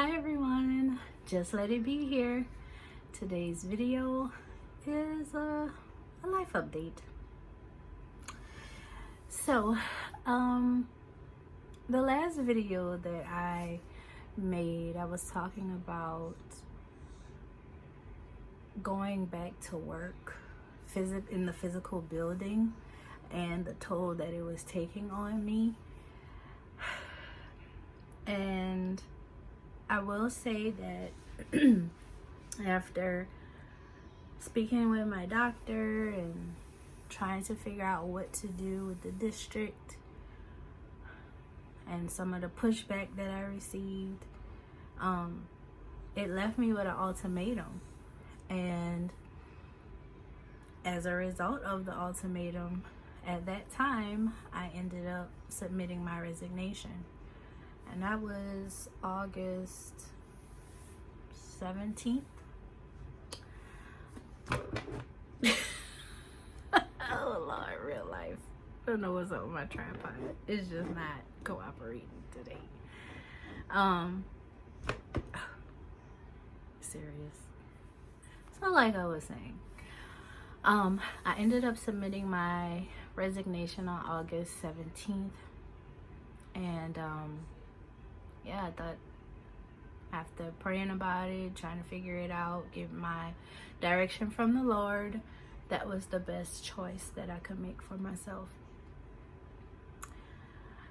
Hi everyone, just let it be here. Today's video is a life update. So, the last video that I made, I was talking about going back to work in the physical building and the toll that it was taking on me. And I will say that after speaking with my doctor and trying to figure out what to do with the district and some of the pushback that I received, it left me with an ultimatum. And as a result of the ultimatum, at that time, I ended up submitting my resignation. And that was August 17th. Oh Lord, real life. I don't know what's up with my tripod. It's just not cooperating today. Serious. So like I was saying, I ended up submitting my resignation on August 17th. And yeah, I thought after praying about it, trying to figure it out, get my direction from the Lord, that was the best choice that I could make for myself.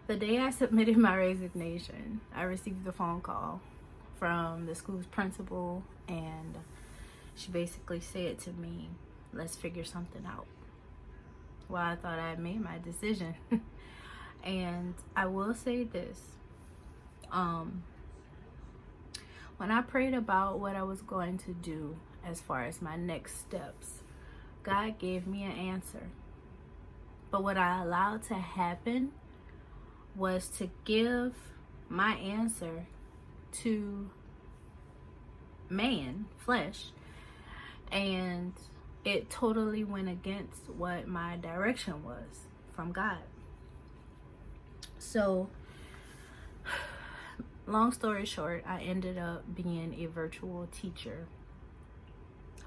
The day I submitted my resignation, I received a phone call from the school's principal, and she basically said to me, let's figure something out. Well, I thought I had made my decision. And I will say this, when I prayed about what I was going to do as far as my next steps, God gave me an answer. But what I allowed to happen was to give my answer to man, flesh, and it totally went against what my direction was from God. So, long story short, I ended up being a virtual teacher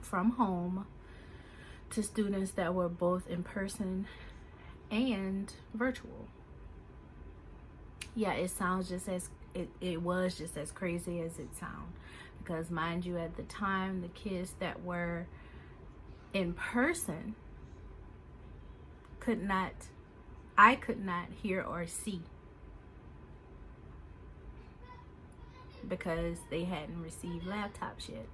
from home to students that were both in person and virtual. Yeah, it sounds just as it was just as crazy as it sounds, because mind you, at the time, the kids that were in person I could not hear or see because they hadn't received laptops yet.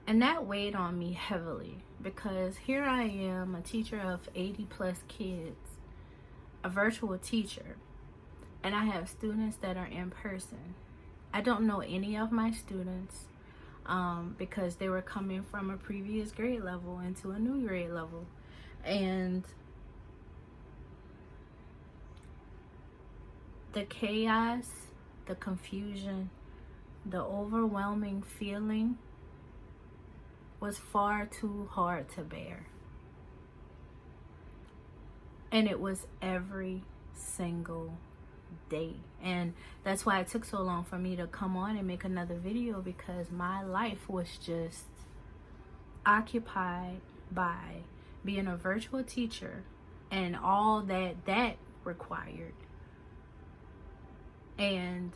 And that weighed on me heavily, because here I am, a teacher of 80 plus kids, a virtual teacher, and I have students that are in person. I don't know any of my students because they were coming from a previous grade level into a new grade level. And the chaos, the confusion, the overwhelming feeling was far too hard to bear. And it was every single day. And that's why it took so long for me to come on and make another video, because my life was just occupied by being a virtual teacher and all that required. And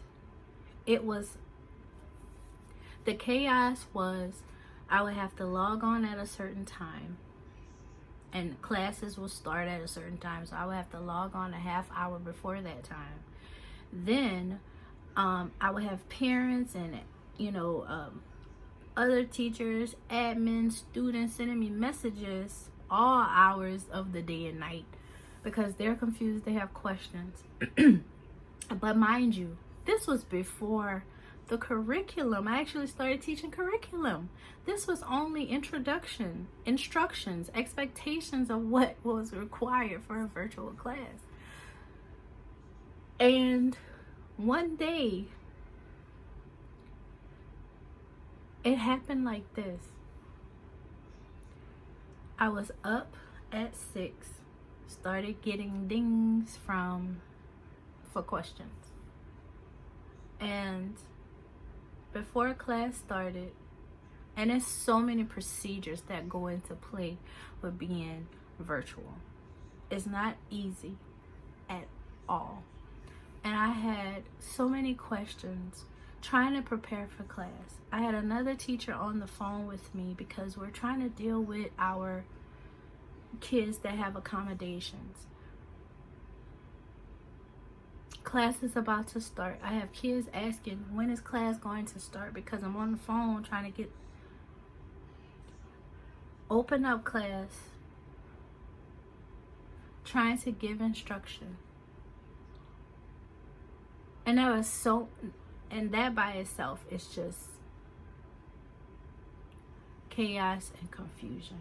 it was, the chaos was, I would have to log on at a certain time, and classes will start at a certain time, so I would have to log on a half hour before that time. Then I would have parents and other teachers, admin, students sending me messages all hours of the day and night because they're confused, they have questions. But mind you, this was before the curriculum. I actually started teaching curriculum. This was only introduction, instructions, expectations of what was required for a virtual class. And one day, it happened like this. I was up at 6, started getting dings for questions. And before class started, and there's so many procedures that go into play with being virtual. It's not easy at all. And I had so many questions trying to prepare for class. I had another teacher on the phone with me because we're trying to deal with our kids that have accommodations. Class is about to start. I have kids asking, when is class going to start? Because I'm on the phone trying to open up class, trying to give instruction. And that by itself is just chaos and confusion.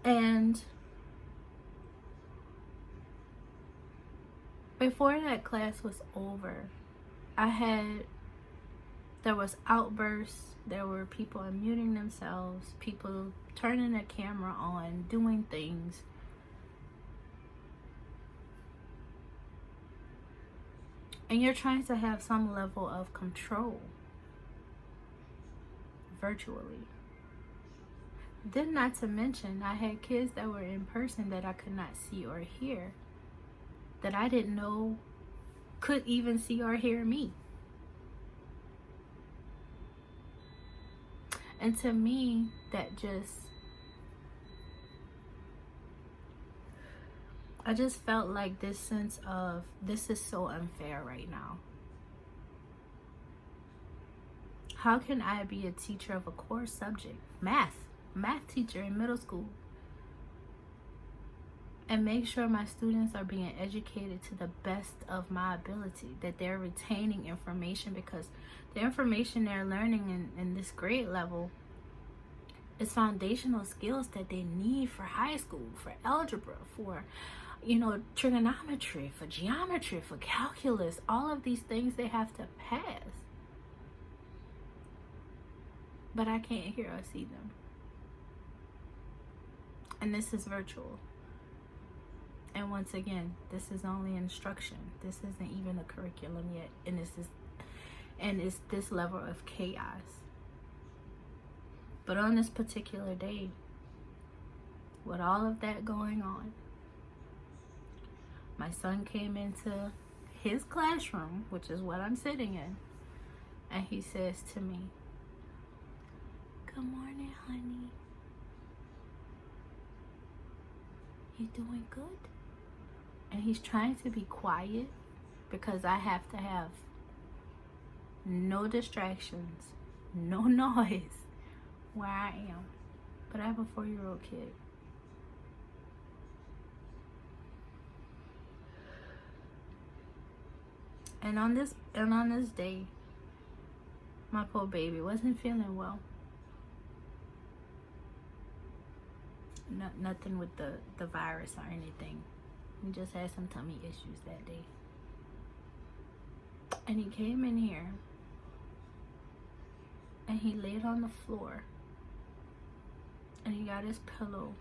And before that class was over, there was outbursts, there were people unmuting themselves, people turning their camera on, doing things. And you're trying to have some level of control virtually. Then, not to mention, I had kids that were in person that I could not see or hear, that I didn't know could even see or hear me. And to me, I just felt like this sense of, this is so unfair right now. How can I be a teacher of a core subject, math teacher in middle school, and make sure my students are being educated to the best of my ability, that they're retaining information, because the information they're learning in this grade level is foundational skills that they need for high school, for algebra, for trigonometry, for geometry, for calculus. All of these things they have to pass. But I can't hear or see them. And this is virtual. And once again, this is only instruction. This isn't even a curriculum yet. And it's this level of chaos. But on this particular day, with all of that going on, my son came into his classroom, which is what I'm sitting in, and he says to me, "Good morning, honey. You doing good?" And he's trying to be quiet because I have to have no distractions, no noise where I am. But I have a 4-year-old kid. And on this day, my poor baby wasn't feeling well. Nothing with the virus or anything. He just had some tummy issues that day. And he came in here and he laid on the floor and he got his pillow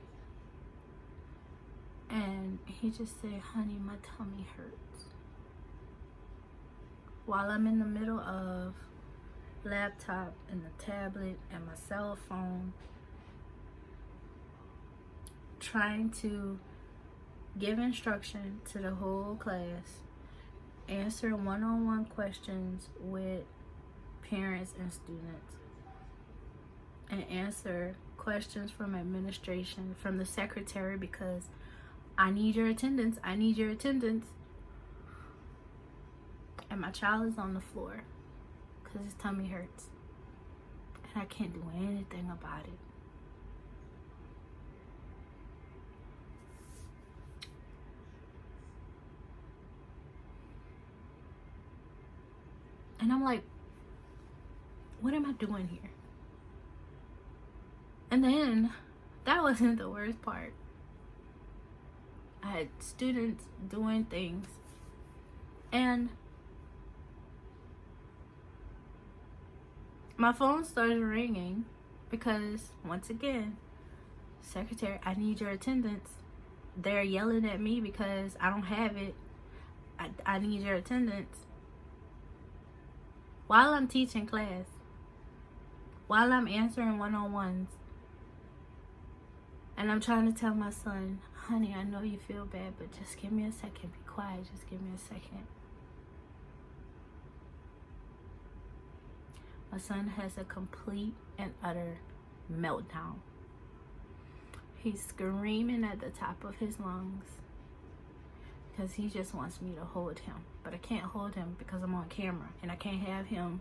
and he just said, "Honey, my tummy hurts." While I'm in the middle of laptop and the tablet and my cell phone, trying to give instruction to the whole class, answer one-on-one questions with parents and students, and answer questions from administration, from the secretary, because I need your attendance. And my child is on the floor because his tummy hurts. And I can't do anything about it. And I'm like, what am I doing here? And then, that wasn't the worst part. I had students doing things, and my phone started ringing because, once again, secretary, I need your attendance. they're yelling at me because I don't have it. I need your attendance. While I'm teaching class, while I'm answering one-on-ones, and I'm trying to tell my son, honey, I know you feel bad, but just give me a second. Be quiet. Just give me a second. My son has a complete and utter meltdown. He's screaming at the top of his lungs because he just wants me to hold him. But I can't hold him because I'm on camera, and I can't have him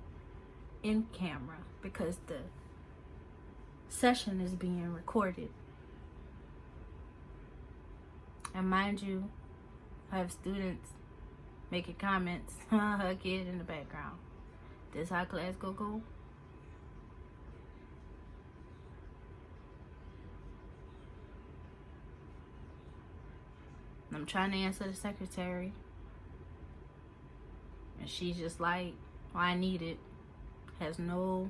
in camera because the session is being recorded. And mind you, I have students making comments, a kid in the background. This how class go? I'm trying to answer the secretary, and she's just like, well, I need it. Has no.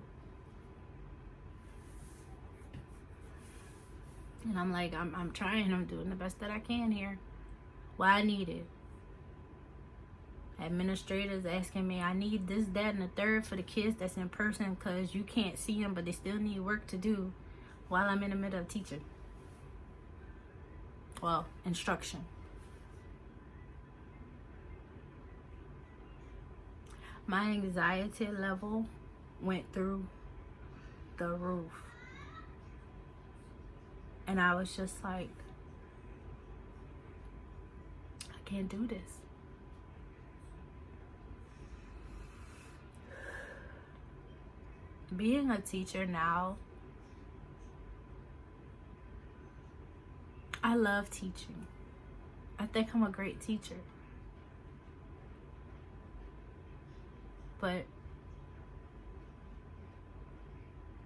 And I'm like, I'm trying. I'm doing the best that I can here. Well, I need it. Administrators asking me, I need this, that, and the third for the kids that's in person because you can't see them, but they still need work to do while I'm in the middle of teaching. Well, instruction. My anxiety level went through the roof. And I was just like, I can't do this. Being a teacher now, I love teaching. I think I'm a great teacher. But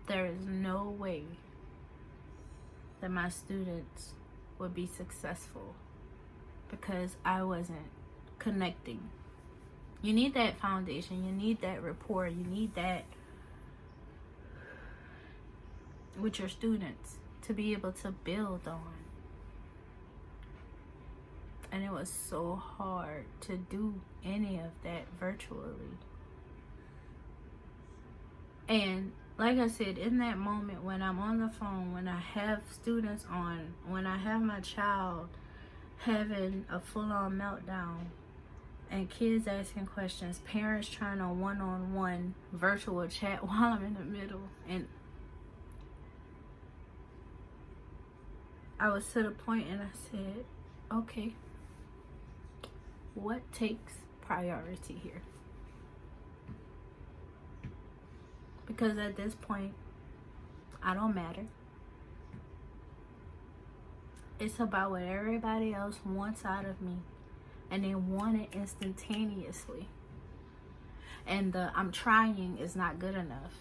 there is no way that my students would be successful because I wasn't connecting. You need that foundation. You need that rapport. You need that with your students to be able to build on. And it was so hard to do any of that virtually. And like I said, in that moment when I'm on the phone, when I have students on, when I have my child having a full-on meltdown, and kids asking questions, parents trying a one-on-one virtual chat while I'm in the middle, and I was to the point and I said, okay, what takes priority here? Because at this point, I don't matter. It's about what everybody else wants out of me, and they want it instantaneously. And the I'm trying is not good enough.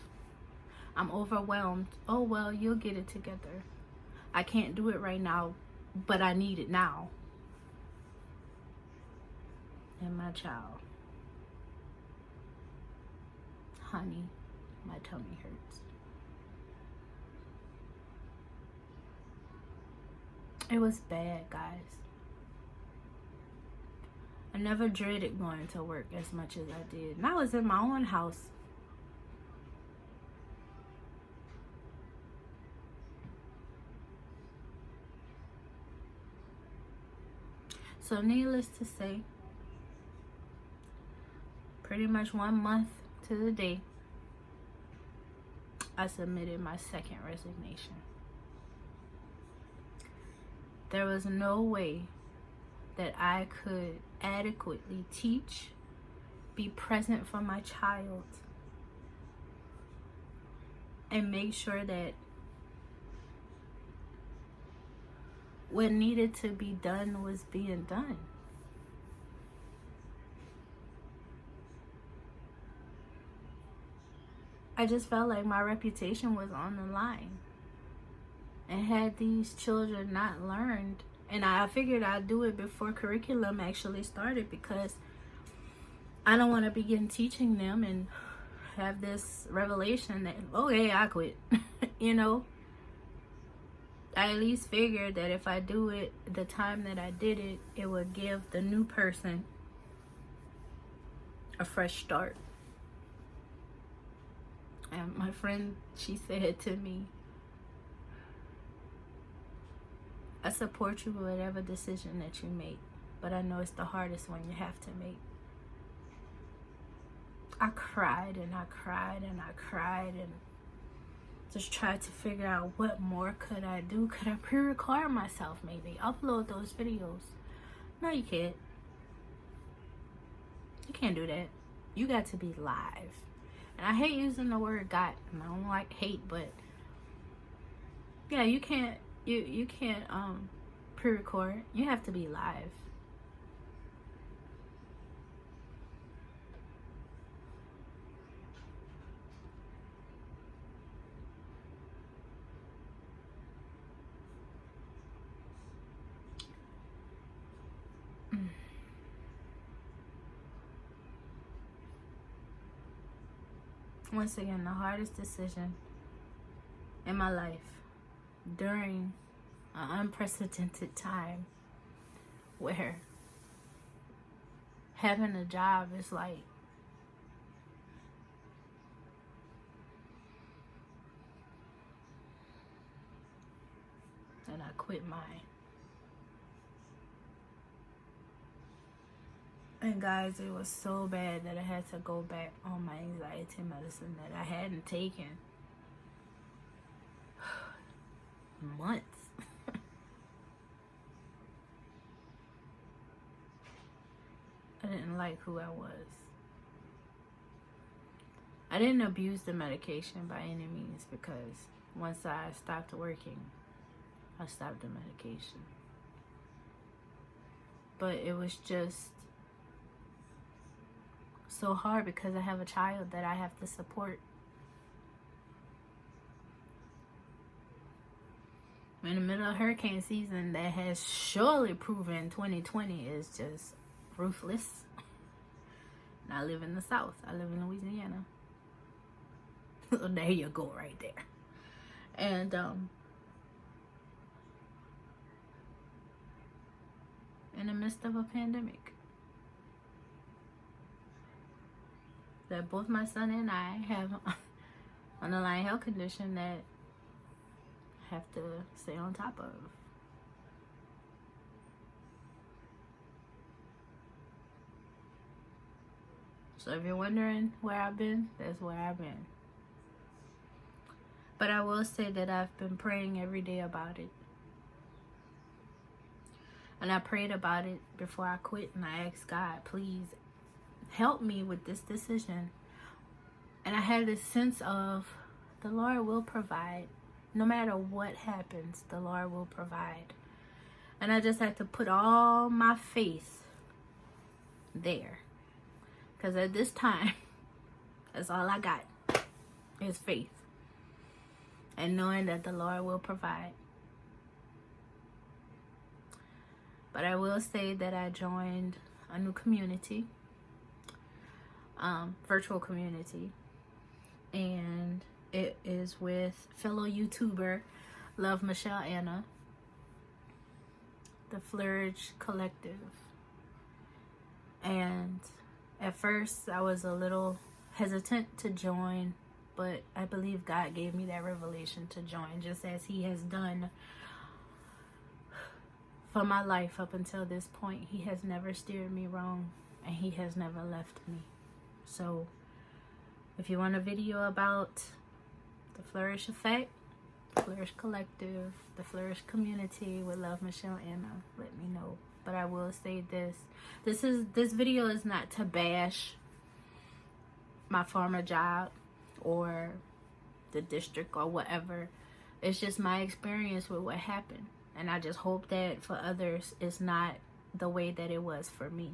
I'm overwhelmed. Oh, well, you'll get it together. I can't do it right now, but I need it now. And my child, honey, my tummy hurts. It was bad, guys. I never dreaded going to work as much as I did. And I was in my own house. So needless to say, pretty much 1 month to the day, I submitted my second resignation. There was no way that I could adequately teach, be present for my child, and make sure that what needed to be done was being done. I just felt like my reputation was on the line. And had these children not learned, and I figured I'd do it before curriculum actually started, because I don't want to begin teaching them and have this revelation that, okay, I quit. You know, I at least figured that if I do it the time that I did it, it would give the new person a fresh start. And my friend, she said to me, I support you with whatever decision that you make, but I know it's the hardest one you have to make. I cried and I cried and I cried and just tried to figure out what more could I do. Could I pre-record myself, maybe upload those videos? No, you can't. You can't do that. You got to be live. And I hate using the word got, and I don't like hate, but yeah, you can't pre-record. You have to be live. Once again, the hardest decision in my life during an unprecedented time where having a job is like and I quit mine. And guys, it was so bad that I had to go back on my anxiety medicine that I hadn't taken months. I didn't like who I was. I didn't abuse the medication by any means, because once I stopped working, I stopped the medication. But it was just so hard because I have a child that I have to support. In the middle of hurricane season that has surely proven 2020 is just ruthless. And I live in the South. I live in Louisiana. There you go right there. And in the midst of a pandemic that both my son and I have underlying health condition that I have to stay on top of. So if you're wondering where I've been, that's where I've been. But I will say that I've been praying every day about it. And I prayed about it before I quit, and I asked God, please help me with this decision. And I had this sense of the Lord will provide. No matter what happens, the Lord will provide. And I just had to put all my faith there. Because at this time, that's all I got is faith. And knowing that the Lord will provide. But I will say that I joined a new community, virtual community, and it is with fellow YouTuber Love Michelle Anna, the Flourish Collective. And at first I was a little hesitant to join, but I believe God gave me that revelation to join, just as He has done for my life up until this point. He has never steered me wrong, and He has never left me. So if you want a video about the Flourish Effect, Flourish Collective, the Flourish Community with Love Michelle Anna, let me know. But I will say this video is not to bash my former job or the district or whatever. It's just my experience with what happened. And I just hope that for others, it's not the way that it was for me.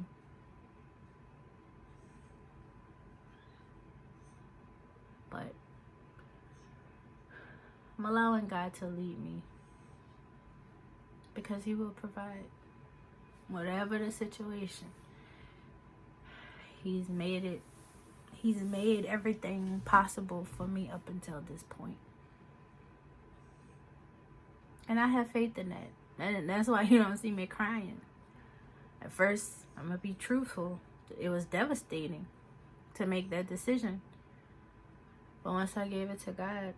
But I'm allowing God to lead me, because He will provide. Whatever the situation, He's made everything possible for me up until this point. And I have faith in that. And that's why you don't see me crying. At first, I'm going to be truthful. It was devastating to make that decision. But once I gave it to God, it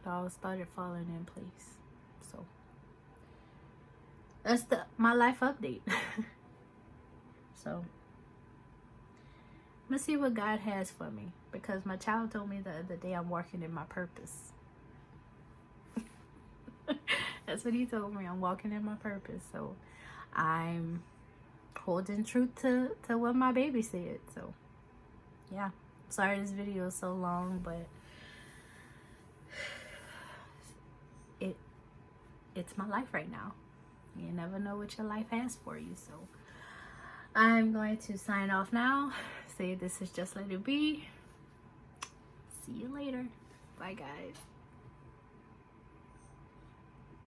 all started falling in place. So that's my life update. So let's see what God has for me, because my child told me the other day I'm working in my purpose. That's what he told me. I'm walking in my purpose. So I'm holding truth to what my baby said. So yeah, sorry this video is so long, but it's my life right now. You never know what your life has for you. So I'm going to sign off now. Say this is Just Let It Be. See you later. Bye guys.